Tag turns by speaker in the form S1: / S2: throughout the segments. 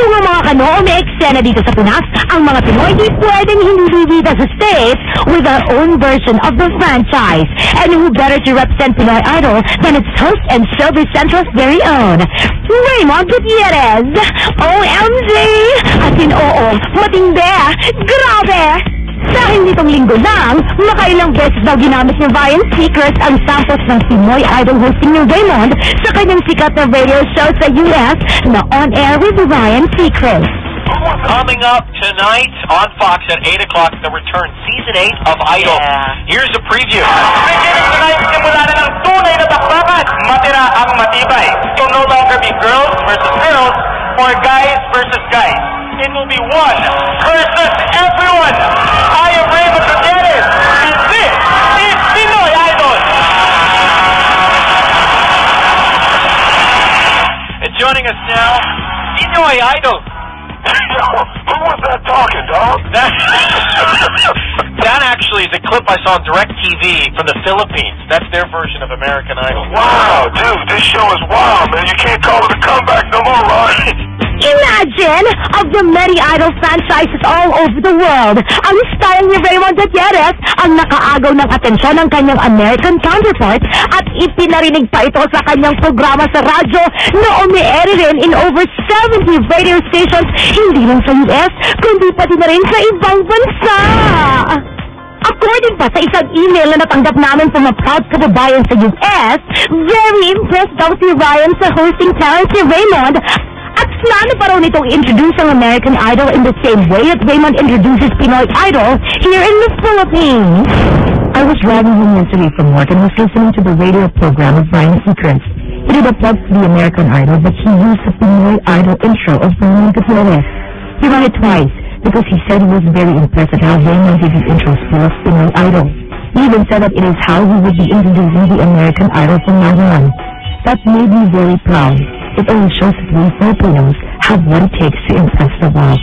S1: Kung ang mga kanoo may eksena dito sa Pinas, ang mga Pinoy di pwedeng hindi bibida sa States with their own version of the franchise. And who better to represent Pinoy Idol than its host and Showbiz Central's very own, Raymond Gutierrez. OMG! As in, oo, matindi, grabe! Dahil nitong linggo lang, makailang beses daw ginamit ni Ryan Seacrest ang samples ng Pinoy Idol hosting ni Raymond sa kanyang sikat na radio show sa US na On Air with Ryan Seacrest.
S2: Coming up tonight on Fox at 8 o'clock, the return, Season 8 of Idol. Here's a preview.
S3: Beginning tonight, simula na ng tunay na bakbakan. Matira ang matibay. It will no longer be girls versus girls or guys versus guys. It will be one versus everyone. I am Raymond Gutierrez, and this is Pinoy Idol.
S2: And joining us now, Pinoy Idol.
S3: Who was that talking, dog?
S2: That actually is a clip I saw on DirecTV from the Philippines. That's their version of American Idol.
S3: Wow, dude, this show is wild, man. You can't call it a comeback no more, Ron.
S1: Imagine, of the many Idol franchises all over the world, ang style ni Raymond Gutierrez ang nakaagaw ng atensyon ng kanyang American counterpart at ipinarinig pa ito sa kanyang programa sa radyo na umi-air rin in over 70 radio stations, hindi lang sa US, kundi pati na rin sa ibang bansa. According pa sa isang email na natanggap namin from a proud kababayan sa US, very impressed daw si Ryan sa hosting talent si Raymond at plano pa raw nitong introduce ang American Idol in the same way that Raymond introduces Pinoy Idol here in the Philippines. I was driving home yesterday from work and was listening to the radio program of Ryan Seacrest. He did a plug for the American Idol, but he used the Pinoy Idol intro of Raymond Gutierrez. He ran it twice because he said he was very impressed at how Raymond did the intro spiel of Pinoy Idol. He even said that it is how he would be introducing the American Idol from now on. That made me very proud. It only shows that we Filipinos have what it takes to impress the world.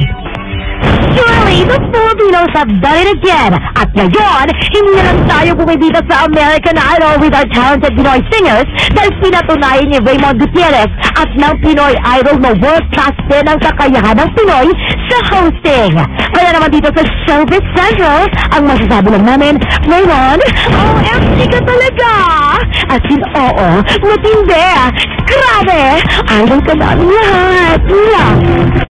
S1: Surely, the Filipinos have done it again. At ngayon, hindi na lang tayo bumibita sa American Idol with our talented Pinoy singers dahil pinatunayan ni Raymond Gutierrez at ng Pinoy Idol na world-class din ang kakayahan ng Pinoy sa hosting. Kaya naman dito sa Showbiz Central, ang masasabi lang namin, Raymond, OMG ka talaga! At in oo, matindi, grabe, idol ka namin lahat.